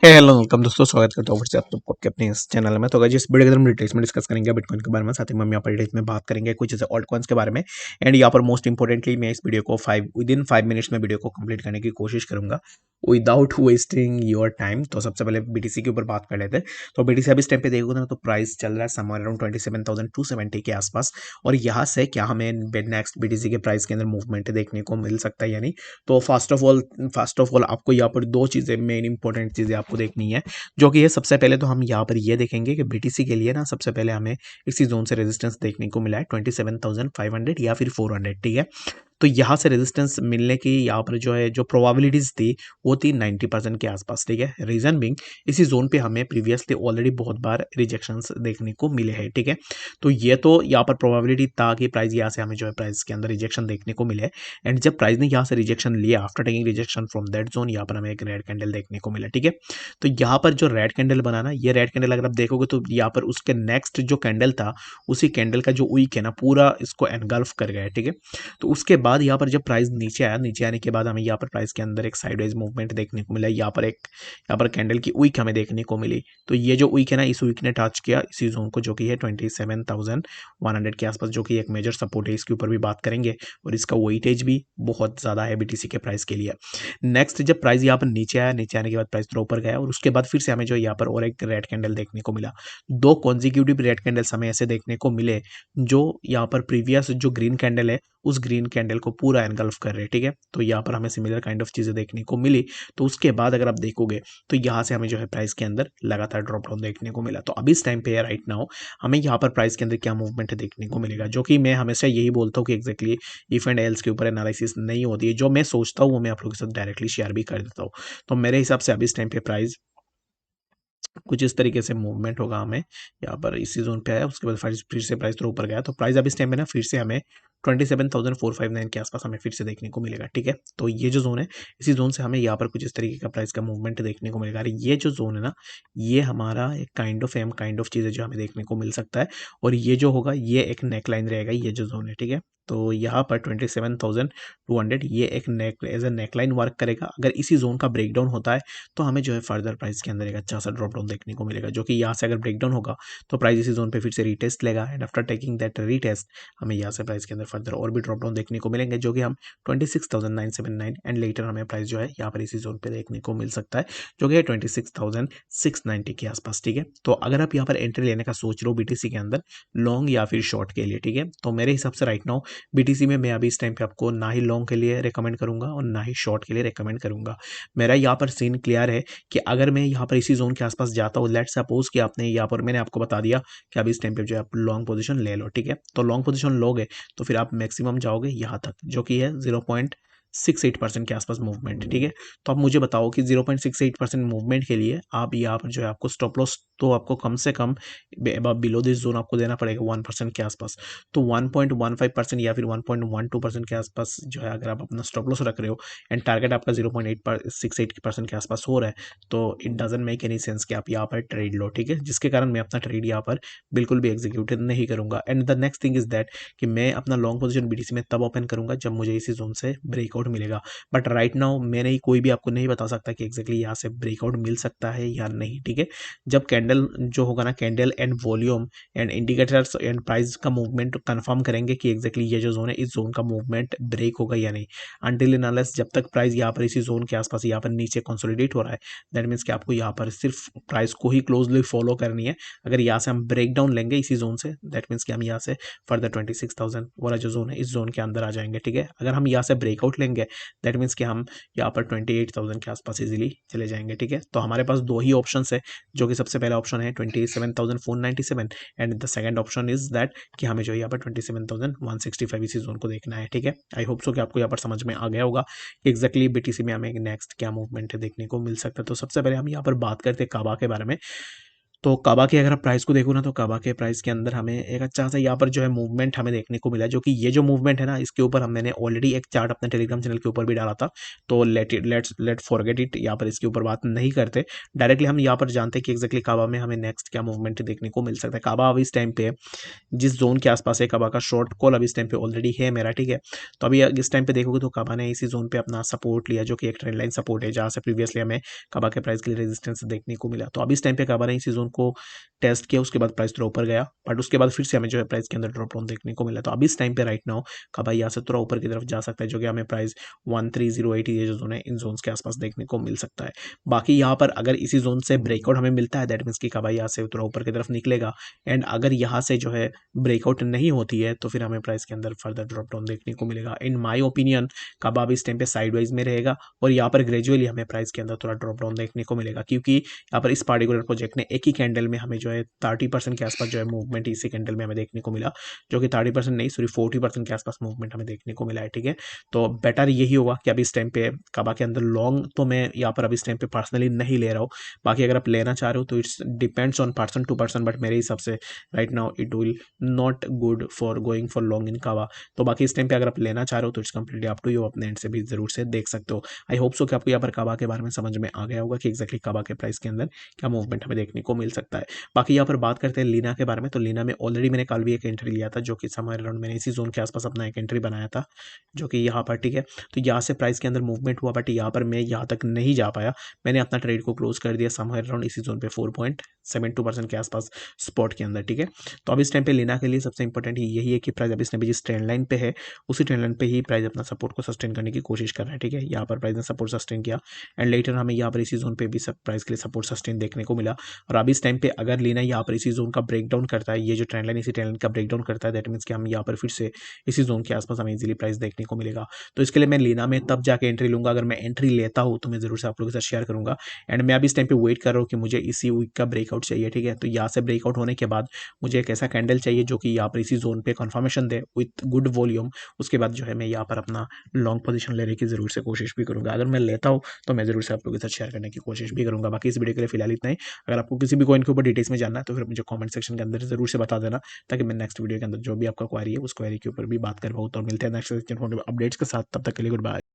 Hello welcome दोस्तों, स्वागत करता हूँ फिर से आप सबको आपके अपने इस चैनल में। तो अगर जिस वीडियो के अंदर हम डिटेल्स में डिस्कस करेंगे बिटकॉइन के बारे में, साथ ही में हम यहाँ पर डिटेल्स में बात करेंगे कुछ ऐसे ऑल्ट कॉइन्स के बारे में। एंड यहाँ पर मोस्ट इंपॉर्टेंटली मैं इस वीडियो को विद इन 5 मिनट्स में वीडियो को कंप्लीट करने की कोशिश करूंगा विदाउट वेस्टिंग योर टाइम। तो सबसे पहले बीटीसी के ऊपर बात कर लेते हैं। तो बीटीसी अभी इस टाइम पे देखोगे ना तो प्राइस चल रहा है समवेयर अराउंड 27,270 के आसपास। और यहाँ से क्या हमें नेक्स्ट बीटीसी के प्राइस के अंदर मूवमेंट देखने को मिल सकता है या नहीं। तो फर्स्ट ऑफ ऑल आपको यहाँ पर दो चीज़ें मेन इंपॉर्टेंट चीज़ें आपको देखनी है, जो कि है सबसे पहले तो हम यहाँ पर ये देखेंगे कि बीटीसी के लिए ना सबसे पहले हमें इसी जोन से रेजिस्टेंस देखने को मिला है 27,500 या फिर 400। ठीक है, तो यहाँ से रेजिस्टेंस मिलने की यहाँ पर जो है जो प्रोबेबिलिटीज थी वो थी 90% के आसपास। ठीक है, रीजन बिंग इसी जोन पे हमें प्रीवियसली ऑलरेडी बहुत बार रिजेक्शंस देखने को मिले हैं। ठीक है, तो ये तो यहाँ पर प्रोबेबिलिटी था कि प्राइस यहाँ से हमें जो है प्राइस के अंदर रिजेक्शन देखने को मिले। एंड जब प्राइस ने यहाँ से रिजेक्शन लिया, after taking rejection from that zone, यहाँ पर हमें एक रेड कैंडल देखने को मिला। ठीक है, तो यहाँ पर जो रेड कैंडल बनाना, ये रेड कैंडल अगर आप देखोगे तो यहाँ पर उसके नेक्स्ट जो कैंडल था उसी कैंडल का जो वीक है ना पूरा इसको एनगल्फ कर गया है। ठीक है, तो उसके बाद यहाँ पर जब प्राइस नीचे आया, नीचे आने के बाद हमें यहाँ पर प्राइस के अंदर एक साइडवेज मूवमेंट देखने को मिला। यहाँ पर कैंडल की वीक हमें देखने को मिली। तो ये जो वीक है ना, इस वीक ने टच किया इसी जोन को जो कि है 27,100 के आसपास, जो कि एक मेजर सपोर्ट है। इसके ऊपर भी बात करेंगे और इसका वेटेज भी बहुत ज़्यादा है बीटीसी के प्राइस के लिए। नेक्स्ट जब प्राइस यहाँ पर नीचे आया, नीचे आने के बाद प्राइस थोड़ा ऊपर गया और उसके बाद फिर से हमें जो यहाँ पर और एक रेड कैंडल देखने को मिला। दो कॉन्जिक्यूटिव रेड कैंडल्स हमें ऐसे देखने को मिले जो यहाँ पर प्रीवियस जो ग्रीन कैंडल है उस ग्रीन कैंडल को पूरा एनगल्फ कर रहे हैं। ठीक है, तो यहाँ पर हमें सिमिलर काइंड ऑफ चीज़ें देखने को मिली। तो उसके बाद अगर आप देखोगे तो यहाँ से हमें जो है प्राइस के अंदर लगातार ड्रॉप डाउन देखने को मिला। तो अभी इस टाइम पे राइट नाउ हमें यहाँ पर प्राइस के अंदर क्या मूवमेंट देखने को मिलेगा, जो कि मैं हमेशा यही बोलता हूँ कि एक्जैक्टली इफ एंड एल्स के ऊपर एनालिसिस नहीं होती है। जो मैं सोचता हूँ वो मैं आप लोगों के साथ डायरेक्टली शेयर भी कर देता हूँ। तो मेरे हिसाब से अभी इस टाइम पे प्राइस कुछ इस तरीके से मूवमेंट होगा। हमें यहाँ पर इसी जोन पे आया, उसके बाद फिर से प्राइस थोड़ा ऊपर गया। तो प्राइस अब इस टाइम पे ना फिर से हमें 27,459 के आसपास हमें फिर से देखने को मिलेगा। ठीक है, तो ये जो जोन है इसी जोन से हमें यहाँ पर कुछ इस तरीके का प्राइस का मूवमेंट देखने को मिलेगा। अरे ये जो जोन है ना, ये हमारा एक काइंड ऑफ चीज़ है जो हमें देखने को मिल सकता है। और ये जो होगा ये एक नेक लाइन रहेगा, ये जो जोन है। ठीक है, तो यहाँ पर 27,200 ये एक नेक एज ए नेकलाइन वर्क करेगा। अगर इसी जोन का ब्रेकडाउन होता है तो हमें जो है फर्दर प्राइस के अंदर एक अच्छा सा ड्रॉप डाउन देखने को मिलेगा, जो कि यहाँ से अगर ब्रेकडाउन होगा तो प्राइस इसी जोन पे फिर से रीटेस्ट लेगा। And after taking that retest हमें यहाँ से प्राइस के अंदर फर्दर और भी ड्रॉप डाउन देखने को मिलेंगे, जो कि हम 26,979 एंड लेटर हमें प्राइस जो है यहाँ पर इसी जोन पे देखने को मिल सकता है, जो कि है 26,690 के आसपास। ठीक है, तो अगर आप यहाँ पर एंट्री लेने का सोच रहे हो बीटीसी के अंदर लॉन्ग या फिर शॉर्ट के लिए, ठीक है, तो मेरे हिसाब से राइट नाउ बीटीसी में मैं अभी इस टाइम पे आपको ना ही लॉन्ग के लिए रिकमेंड करूंगा और ना ही शॉर्ट के लिए रिकमेंड करूंगा। मेरा यहाँ पर सीन क्लियर है कि अगर मैं यहाँ पर इसी जोन के आसपास जाता हूँ, लेट्स सपोज कि आपने यहाँ पर मैंने आपको बता दिया कि अभी इस टाइम पे जो है आप लॉन्ग पोजीशन ले लो। ठीक है, तो लॉन्ग पोजीशन लोगे तो फिर आप मैक्सिमम जाओगे यहाँ तक, जो कि है 0.68% के आसपास मूवमेंट। ठीक है, तो आप मुझे बताओ कि 0.68% मूवमेंट के लिए आप यहाँ पर जो है आपको स्टॉप लॉस तो आपको कम से कम बिलो दिस जोन आपको देना पड़ेगा 1% के आसपास। तो 1.15% या फिर 1.12% के आसपास जो है अगर आप अपना स्टॉप लॉस रख रहे हो एंड टारगेट आपका 0.68% के आसपास हो रहा है, तो it doesn't make any sense कि आप यहाँ पर ट्रेड लो। ठीक है, जिसके कारण मैं अपना ट्रेड यहाँ पर बिल्कुल भी एग्जीक्यूट नहीं करूंगा। And the next thing is that कि मैं अपना लॉन्ग पोजीशन बीटीसी में तब ओपन करूंगा जब मुझे इसी जोन से ब्रेकआउट मिलेगा। बट राइट नाउ मैंने ही कोई भी आपको नहीं बता सकता कि एक्जैक्टली यहाँ से ब्रेकआउट मिल सकता है या नहीं। ठीक है, जब कैंडल जो होगा ना, candle and volume and indicators and price का मूवमेंट कंफर्म करेंगे कि एक्जैक्टली ये जो जोन है इस जोन का मूवमेंट ब्रेक होगा या नहीं। अनटिल एंड अनलेस जब तक प्राइस यहाँ पर इसी जोन के आसपास यहाँ पर नीचे कंसोलिडेट हो रहा है, दैट मीन्स कि आपको यहाँ पर सिर्फ प्राइस को ही क्लोजली फॉलो करनी है। अगर यहाँ से हम ब्रेक डाउन लेंगे इसी जोन से, दैट मीन्स कि हम यहाँ से फर्दर 26,000 वाला जो जोन है इस जोन के अंदर आ जाएंगे। ठीक है, अगर हम यहाँ से ब्रेकआउट लेंगे दैट मीन्स कि हम यहाँ पर 28,000 के आसपास इजीली चले जाएंगे। ठीक है, तो हमारे पास दो ही ऑप्शन है, जो कि सबसे पहला ऑप्शन है 27,497 and the second option is that कि हमें जो यहाँ पर 27,165 इसी जोन को देखना है। ठीक है, आई होप सो कि आपको यहाँ पर समझ में आ गया होगा कि एक्जैक्टली बीटीसी में हमें नेक्स्ट क्या मूवमेंट देखने को मिल सकता है। तो सबसे पहले हम यहाँ पर बात करते हैं काबा के बारे में। तो काबा के अगर आप प्राइस को देखो ना, तो काबा के प्राइस के अंदर हमें एक अच्छा सा यहाँ पर जो है मूवमेंट हमें देखने को मिला, जो कि ये जो मूवमेंट है ना, इसके ऊपर मैंने ऑलरेडी एक चार्ट अपने टेलीग्राम चैनल के ऊपर भी डाला था। तो लेट फॉरगेट इट, यहाँ पर इसके ऊपर बात नहीं करते। डायरेक्टली हम यहाँ पर जानते हैं कि एक्जैक्टली काबा में हमें नेक्स्ट क्या मूवमेंट देखने को मिल सकता है। काबा अभी इस टाइम पे जिस जोन के आसपास है, काबा का शॉर्ट कॉल अभी इस टाइम पे ऑलरेडी है मेरा, ठीक है। तो अभी इस टाइम पे देखोगे तो काबा ने इसी जोन पे अपना सपोर्ट लिया, जो कि एक ट्रेंड लाइन सपोर्ट है, जहाँ से प्रीवियसली हमें काबा के प्राइस के लिए रेजिस्टेंस देखने को मिला। तो अभी इस टाइम पे काबा ने इसी जोन को टेस्ट किया, उसके बाद प्राइस थोड़ा ऊपर गया, बट उसके बाद फिर से हमें जो है प्राइस के अंदर ड्रॉप डाउन देखने को मिला। तो अभी इस टाइम पे राइट नाउ काबा यहाँ से थोड़ा ऊपर की तरफ जा सकता है, जो कि हमें प्राइस 1308 ये जो जोन है, इन जोन्स के आसपास देखने को मिल सकता है। बाकी यहाँ पर अगर इसी जोन से ब्रेकआउट हमें मिलता है, दैट मीन्स कि काबा यहाँ से थोड़ा ऊपर की तरफ निकलेगा। एंड अगर यहाँ से जो है ब्रेकआउट नहीं होती है, तो फिर हमें प्राइस के अंदर फर्दर ड्रॉप डाउन देखने को मिलेगा। इन माय ओपिनियन काबा अभी इस टाइम पे साइडवाइज में रहेगा, और यहाँ पर ग्रेजुअली हमें प्राइस के अंदर थोड़ा ड्रॉप डाउन देखने को मिलेगा, क्योंकि यहाँ पर इस पार्टिकुलर प्रोजेक्ट ने एक ही कैंडल में हमें जो है 30% के आसपास जो है मूवमेंट इसी कैंडल में हमें देखने को मिला, जो कि 30% नहीं, सॉरी 40% के आसपास मूवमेंट हमें देखने को मिला है, ठीक है। तो बेटर यही होगा कि अभी इस टाइम पे काबा के अंदर लॉन्ग तो मैं यहाँ पर अभी इस टाइम पे पर्सनली नहीं ले रहा हूँ। बाकी अगर आप लेना चाह रहे हो तो it's depends on person to person, but मेरे हिसाब से right now it will not good for going for long in Kaaba. तो बाकी इस टाइम पे अगर आप लेना चाह रहे हो तो it's completely up to you, अपने एंड से भी जरूर से देख सकते हो। आई होप सो कि आपको यहाँ पर काबा के बारे में समझ में आ गया होगा कि एक्जैक्टली काबा के प्राइस के अंदर क्या मूवमेंट हमें देखने को मिल सकता है। बाकी यहाँ पर बात करते हैं लीना के बारे में। तो लीना में ऑलरेडी मैंने कल भी एक एंट्री लिया था, जो कि समवेयर अराउंड मैंने इसी जोन के आसपास अपना एक एंट्री बनाया था, जो कि यहाँ पर, ठीक है। तो यहाँ से प्राइस के अंदर मूवमेंट हुआ, बट यहाँ पर मैं यहाँ तक नहीं जा पाया। मैंने अपना ट्रेड को क्लोज कर दिया समवेयर अराउंड इसी जोन पे 4.72% के आसपास स्पॉट के अंदर, ठीक है। तो अब इस टाइम पे लीना के लिए सबसे इंपॉर्टेंट यही है कि प्राइस अभी इसने भी जिस ट्रेंड लाइन पे है, उसी ट्रेंड लाइन पे ही प्राइस अपना सपोर्ट को सस्टेन करने की कोशिश कर रहा है, ठीक है। यहाँ पर प्राइस ने सपोर्ट सस्टेन किया, एंड लेटर हमें यहाँ पर इसी जोन पे भी सब प्राइस के लिए सपोर्ट सस्टेन देखने को मिला। और अभी इस टाइम पे अगर लीना यहाँ पर इसी जोन का ब्रेकडाउन करता है, ये जो ट्रेंड लाइन इसी ट्रेंड लाइन का ब्रेकडाउन करता है, दैट मीन्स कि हम यहाँ पर फिर से इसी जोन के आसपास हमें इजीली प्राइस देखने को मिलेगा। तो इसके लिए मैं लीना में तब जाके एंट्री लूंगा, अगर मैं एंट्री लेता हूँ तो मैं जरूर से आप लोगों के साथ शेयर करूंगा। एंड मैं अभी इस टाइम पे वेट कर रहा हूँ कि मुझे इसी वीक का ब्रेकआउट चाहिए, ठीक है। तो यहाँ से ब्रेकआउट होने के बाद मुझे एक ऐसा कैंडल चाहिए जो कि यहाँ पर इसी जोन पे confirmation they with good volume. उसके बाद जो है मैं यहाँ पर अपना लॉन्ग पोजीशन लेने की जरूर से कोशिश भी करूंगा। अगर मैं लेता हूँ तो मैं जरूर से आप लोगों के साथ शेयर करने की कोशिश भी करूंगा। बाकी इस वीडियो के लिए फिलहाल इतना ही। अगर आपको किसी भी कॉइन के ऊपर डिटेल्स में जानना है तो फिर मुझे कमेंट सेक्शन के अंदर जरूर से बता देना, ताकि मैं नेक्स्ट वीडियो के अंदर जो भी आपका क्वारी है उस क्वारी के ऊपर भी बात कर पाऊँ। तो मिलते हैं नेक्स्ट अपडेट्स के साथ, तब तक के लिए गुड बाय।